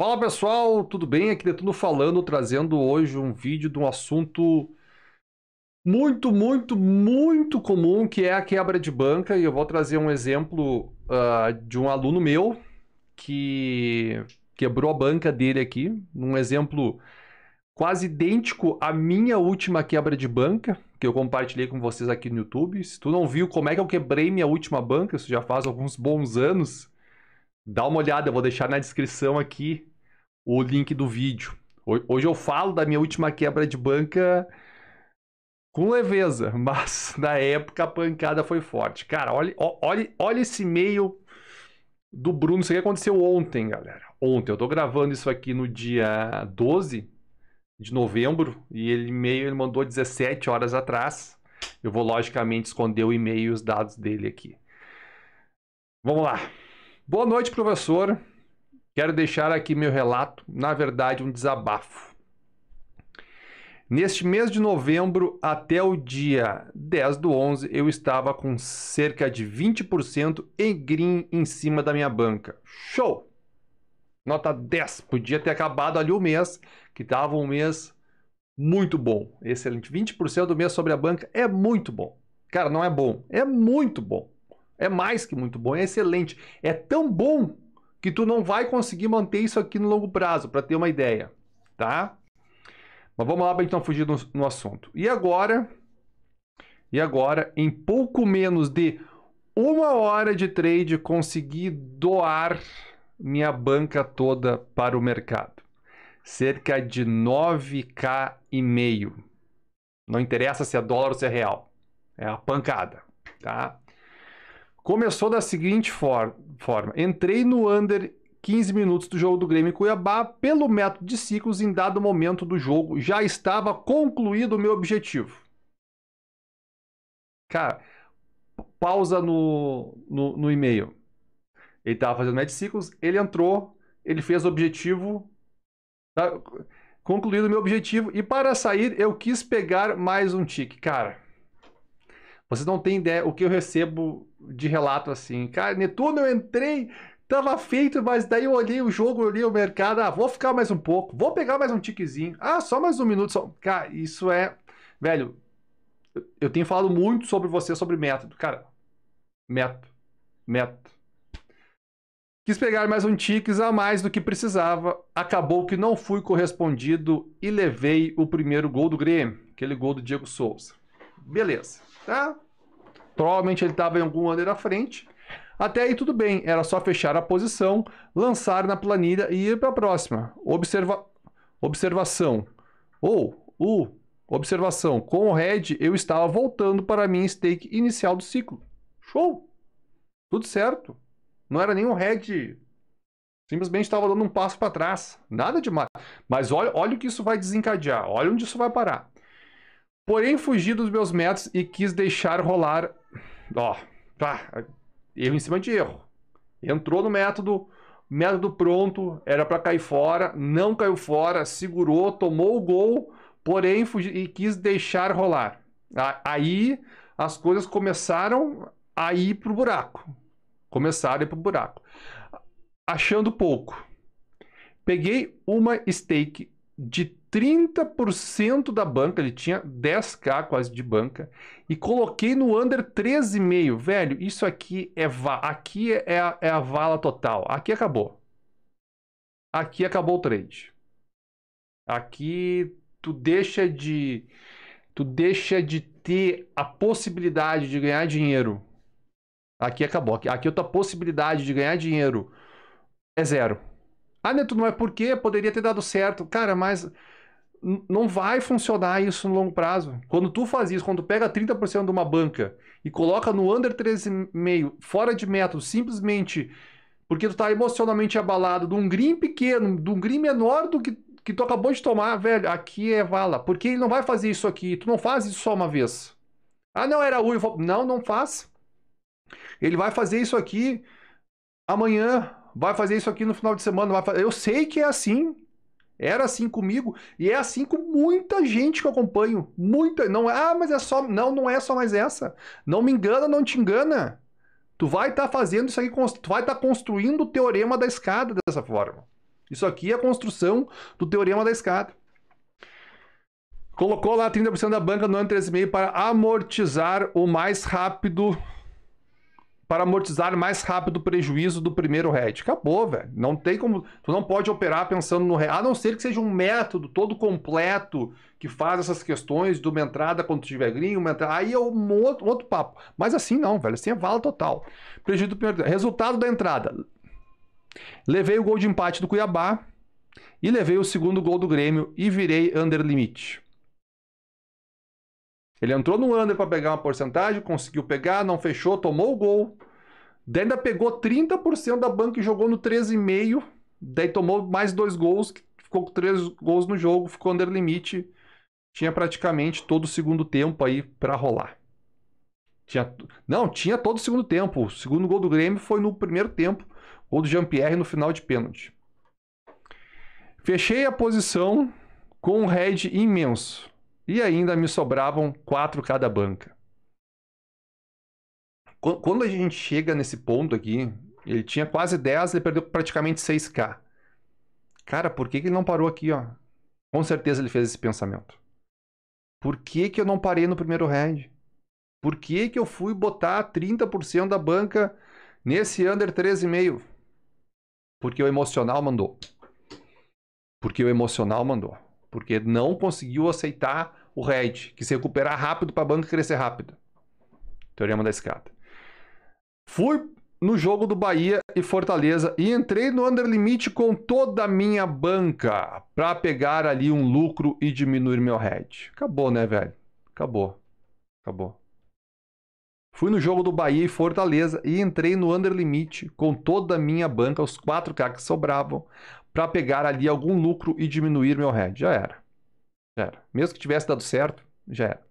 Fala pessoal, tudo bem? Aqui Netuno falando, trazendo hoje um vídeo de um assunto muito comum, que é a quebra de banca. E eu vou trazer um exemplo de um aluno meu que quebrou a banca dele aqui. Um exemplo quase idêntico à minha última quebra de banca, que eu compartilhei com vocês aqui no YouTube. Se tu não viu como é que eu quebrei minha última banca, isso já faz alguns bons anos, dá uma olhada, eu vou deixar na descrição aqui o link do vídeo. Hoje eu falo da minha última quebra de banca com leveza, mas na época a pancada foi forte. Cara, olha esse e-mail do Bruno. Isso aqui aconteceu ontem, galera. Ontem, eu tô gravando isso aqui no dia 12 de novembro e ele mandou 17 horas atrás. Eu vou logicamente esconder o e-mail e os dados dele aqui. Vamos lá. Boa noite, professor. Quero deixar aqui meu relato, na verdade um desabafo. Neste mês de novembro, até o dia 10/11, eu estava com cerca de 20% em green em cima da minha banca. Show! Nota 10. Podia ter acabado ali o mês, que estava um mês muito bom. Excelente. 20% do mês sobre a banca é muito bom. Cara, não é bom. É muito bom. É mais que muito bom. É excelente. É tão bom que tu não vai conseguir manter isso aqui no longo prazo, para ter uma ideia, tá? Mas vamos lá para então fugir no assunto. E agora, em pouco menos de 1 hora de trade, consegui doar minha banca toda para o mercado. Cerca de 9K e meio. Não interessa se é dólar ou se é real. É a pancada, tá? Começou da seguinte forma. Entrei no under 15 minutos do jogo do Grêmio e Cuiabá. Pelo método de ciclos, em dado momento do jogo, já estava concluído o meu objetivo. Cara, pausa no e-mail. Ele estava fazendo método de ciclos, ele entrou, ele fez o objetivo, tá? Concluído o meu objetivo. E para sair, eu quis pegar mais um tique. Cara, vocês não têm ideia o que eu recebo de relato assim. Cara, Netuno, eu entrei, tava feito, mas daí eu olhei o jogo, eu olhei o mercado, vou ficar mais um pouco, vou pegar mais um tiquezinho. Só mais um minuto. Só. Cara, isso é... Velho, eu tenho falado muito sobre você, sobre método. Cara, método. Quis pegar mais um tiques a mais do que precisava. Acabou que não fui correspondido e levei o primeiro gol do Grêmio. Aquele gol do Diego Souza. Beleza, tá? Provavelmente ele estava em algum under à frente. Até aí tudo bem, era só fechar a posição, lançar na planilha e ir para a próxima. Observação. Observação. Com o red, eu estava voltando para a minha stake inicial do ciclo. Show! Tudo certo. Não era nenhum red. Simplesmente estava dando um passo para trás. Nada demais. Mas olha o que isso vai desencadear. Olha onde isso vai parar. Porém, fugi dos meus métodos e quis deixar rolar. Erro em cima de erro. Entrou no método pronto, era para cair fora, não caiu fora, segurou, tomou o gol, porém fugi e quis deixar rolar. Aí as coisas começaram a ir pro buraco. Achando pouco. Peguei uma stake de 30% da banca, ele tinha 10K quase de banca, e coloquei no under 13,5. Velho, isso aqui é a vala total. Aqui acabou. Aqui acabou o trade. Aqui tu deixa de ter a possibilidade de ganhar dinheiro. Aqui acabou. Aqui a tua possibilidade de ganhar dinheiro é zero. Netuno, não é porque poderia ter dado certo. Cara, mas não vai funcionar isso no longo prazo. Quando tu faz isso, quando tu pega 30% de uma banca e coloca no under 13,5, fora de método, simplesmente porque tu tá emocionalmente abalado de um green pequeno, de um green menor do que tu acabou de tomar, velho, aqui é vala. Porque ele não vai fazer isso aqui. Tu não faz isso só uma vez. Não, era uivo. Não faz. Ele vai fazer isso aqui amanhã. Vai fazer isso aqui no final de semana. Eu sei que é assim. Era assim comigo e é assim com muita gente que eu acompanho. Muita. Não, mas é só. Não é só mais essa. Não me engana, não te engana. Tu vai estar fazendo isso aqui, tu vai estar construindo o teorema da escada dessa forma. Isso aqui é a construção do teorema da escada. Colocou lá 30% da banca no ano 13,5 para amortizar mais rápido o prejuízo do primeiro hedge. Acabou, velho. Não tem como. Tu não pode operar pensando no hedge, a não ser que seja um método todo completo que faz essas questões de uma entrada quando tiver green, uma entrada. Aí é um outro papo. Mas assim não, velho. Assim é vala total. Prejuízo do primeiro. Resultado da entrada. Levei o gol de empate do Cuiabá e levei o segundo gol do Grêmio e virei under limite. Ele entrou no under para pegar uma porcentagem, conseguiu pegar, não fechou, tomou o gol. Daí ainda pegou 30% da banca e jogou no 13,5. Daí tomou mais 2 gols, ficou com 3 gols no jogo, ficou under limite. Tinha praticamente todo o segundo tempo aí para rolar. Tinha todo o segundo tempo. O segundo gol do Grêmio foi no primeiro tempo. Gol do Jean-Pierre no final de pênalti. Fechei a posição com um head imenso. E ainda me sobravam 4 cada banca. Quando a gente chega nesse ponto aqui, ele tinha quase 10, ele perdeu praticamente 6K. Cara, por que ele não parou aqui, ó? Com certeza ele fez esse pensamento. Por que eu não parei no primeiro head? Por que eu fui botar 30% da banca nesse under 13,5? Porque o emocional mandou. Porque não conseguiu aceitar o head, que se recuperar rápido para a banca crescer rápido. Teorema da escada. Fui no jogo do Bahia e Fortaleza e entrei no under limite com toda a minha banca para pegar ali um lucro e diminuir meu head. Acabou, né, velho? Acabou. Fui no jogo do Bahia e Fortaleza e entrei no under limite com toda a minha banca, os 4K que sobravam, para pegar ali algum lucro e diminuir meu head. Já era. Mesmo que tivesse dado certo, já era.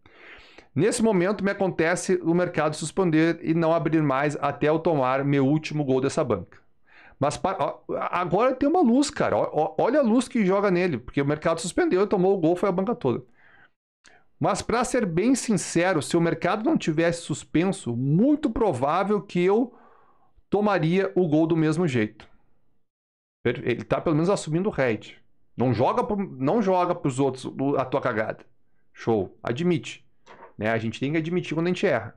Nesse momento me acontece o mercado suspender e não abrir mais até eu tomar meu último gol dessa banca. Mas agora tem uma luz, cara. Olha a luz que joga nele, porque o mercado suspendeu e tomou o gol, foi a banca toda. Mas para ser bem sincero, se o mercado não tivesse suspenso, muito provável que eu tomaria o gol do mesmo jeito. Ele está pelo menos assumindo o head. Não joga para os outros a tua cagada. Show. Admite. Né? A gente tem que admitir quando a gente erra.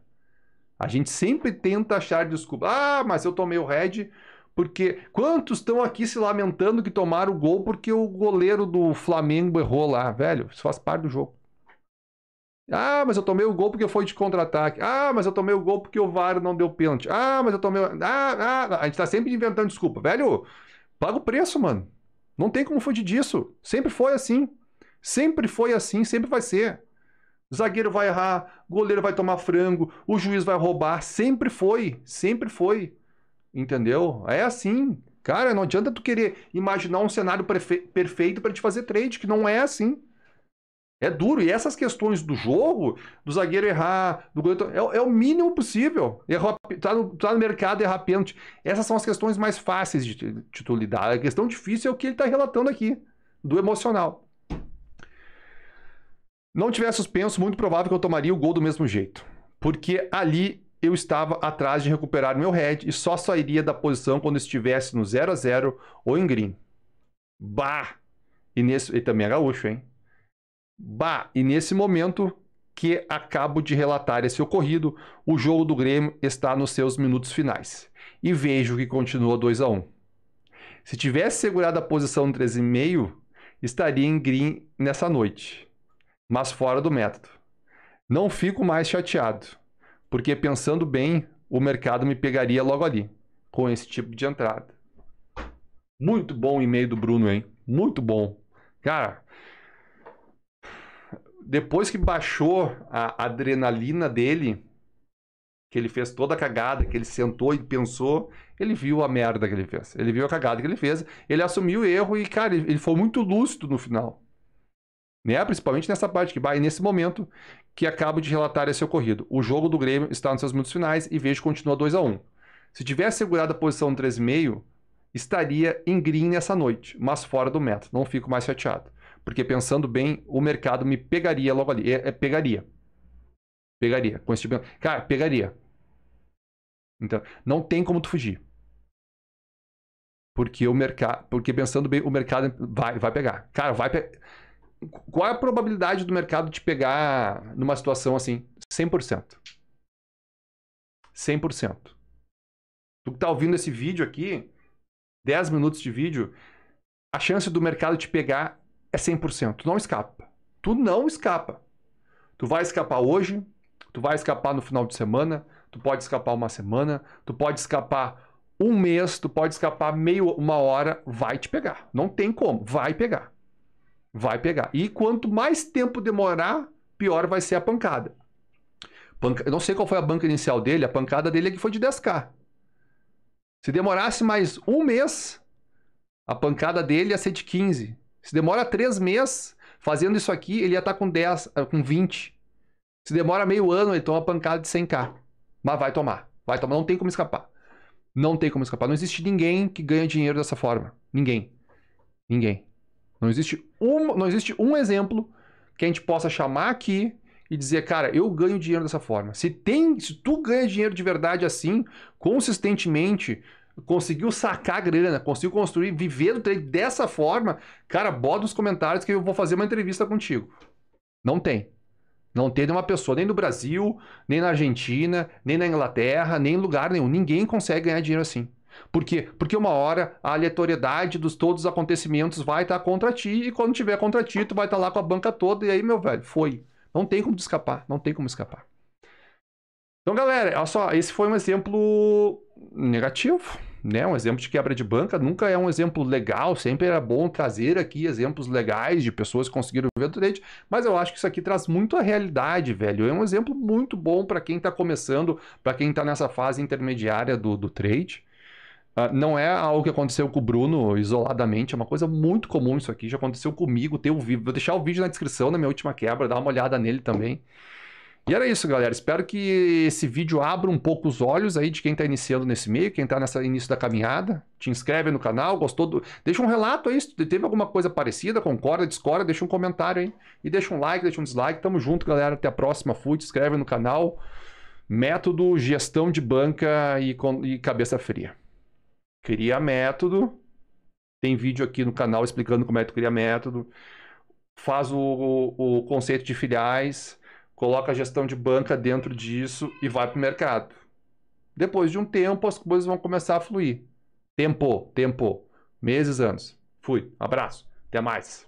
A gente sempre tenta achar desculpa. Ah, mas eu tomei o head porque... Quantos estão aqui se lamentando que tomaram o gol porque o goleiro do Flamengo errou lá? Velho, isso faz parte do jogo. Ah, mas eu tomei o gol porque foi de contra-ataque. Ah, mas eu tomei o gol porque o VAR não deu pênalti. Ah, mas eu tomei... A gente tá sempre inventando desculpa. Velho, paga o preço, mano. Não tem como fugir disso. Sempre foi assim. Sempre vai ser. Zagueiro vai errar, goleiro vai tomar frango, o juiz vai roubar. Sempre foi. Entendeu? É assim. Cara, não adianta tu querer imaginar um cenário perfeito para te fazer trade, que não é assim. É duro. E essas questões do jogo, do zagueiro errar, do goleiro... É o mínimo possível. Tá no mercado e errar pênalti. Essas são as questões mais fáceis de tu lidar. A questão difícil é o que ele está relatando aqui, do emocional. Não tivesse suspenso, muito provável que eu tomaria o gol do mesmo jeito. Porque ali eu estava atrás de recuperar meu head e só sairia da posição quando estivesse no 0-0 ou em green. Bah! E também é gaúcho, hein? Bah! E nesse momento que acabo de relatar esse ocorrido, o jogo do Grêmio está nos seus minutos finais. E vejo que continua 2-1. Se tivesse segurado a posição no 13,5, estaria em green nessa noite. Mas fora do método. Não fico mais chateado, porque pensando bem, o mercado me pegaria logo ali, com esse tipo de entrada. Muito bom o e-mail do Bruno, hein? Muito bom. Cara, depois que baixou a adrenalina dele, que ele fez toda a cagada, que ele sentou e pensou, ele viu a merda que ele fez. Ele viu a cagada que ele fez, ele assumiu o erro e, cara, ele foi muito lúcido no final. Né? Principalmente nessa parte que vai nesse momento que acabo de relatar esse ocorrido. O jogo do Grêmio está nos seus minutos finais e vejo que continua 2-1. Se tivesse segurado a posição no 13,5, estaria em green nessa noite, mas fora do método. Não fico mais chateado. Porque pensando bem, o mercado me pegaria logo ali. Pegaria. Com esse tipo de... Cara, pegaria. Então, não tem como tu fugir. Porque o mercado, porque pensando bem, o mercado vai pegar. Cara, qual é a probabilidade do mercado te pegar numa situação assim? 100%. 100%. Tu que tá ouvindo esse vídeo aqui, 10 minutos de vídeo, a chance do mercado te pegar é 100%. Tu não escapa. Tu não escapa. Tu vai escapar hoje, tu vai escapar no final de semana, tu pode escapar uma semana, tu pode escapar um mês, tu pode escapar uma hora, vai te pegar. Não tem como, vai pegar. Vai pegar. E quanto mais tempo demorar, pior vai ser a pancada. Eu não sei qual foi a banca inicial dele, a pancada dele é que foi de 10k. Se demorasse mais um mês, a pancada dele ia ser de 15. Se demora 3 meses, fazendo isso aqui, ele ia estar com 10, com 20. Se demora meio ano, ele toma uma pancada de 100k. Mas vai tomar. Vai tomar, não tem como escapar. Não tem como escapar. Não existe ninguém que ganha dinheiro dessa forma. Ninguém. Ninguém. Não existe um exemplo que a gente possa chamar aqui e dizer, cara, eu ganho dinheiro dessa forma. Se tu ganha dinheiro de verdade assim, consistentemente, conseguiu sacar grana, conseguiu construir, viver do trade dessa forma, cara, bota nos comentários que eu vou fazer uma entrevista contigo. Não tem. Não tem nenhuma pessoa, nem no Brasil, nem na Argentina, nem na Inglaterra, nem em lugar nenhum. Ninguém consegue ganhar dinheiro assim. Por quê? Porque uma hora a aleatoriedade dos todos os acontecimentos vai estar contra ti, e quando tiver contra ti, tu vai estar lá com a banca toda, e aí, meu velho, foi. Não tem como escapar, não tem como escapar. Então, galera, olha só, esse foi um exemplo negativo, né? Um exemplo de quebra de banca, nunca é um exemplo legal, sempre era bom trazer aqui exemplos legais de pessoas que conseguiram ver o trade, mas eu acho que isso aqui traz muito a realidade, velho. É um exemplo muito bom para quem está começando, para quem está nessa fase intermediária do trade. Não é algo que aconteceu com o Bruno isoladamente, é uma coisa muito comum isso aqui, já aconteceu comigo, tem o vídeo, vou deixar o vídeo na descrição da minha última quebra, dá uma olhada nele também. E era isso, galera, espero que esse vídeo abra um pouco os olhos aí de quem está iniciando nesse meio, quem está nesse início da caminhada, te inscreve no canal, gostou deixa um relato aí, se teve alguma coisa parecida, concorda, discorda, deixa um comentário aí, e deixa um like, deixa um dislike, tamo junto, galera, até a próxima, fui, te inscreve no canal, método, gestão de banca e cabeça fria. Cria método. Tem vídeo aqui no canal explicando como é que tu cria método. Faz o conceito de filiais. Coloca a gestão de banca dentro disso e vai para o mercado. Depois de um tempo, as coisas vão começar a fluir. Tempo. Meses, anos. Fui. Abraço. Até mais.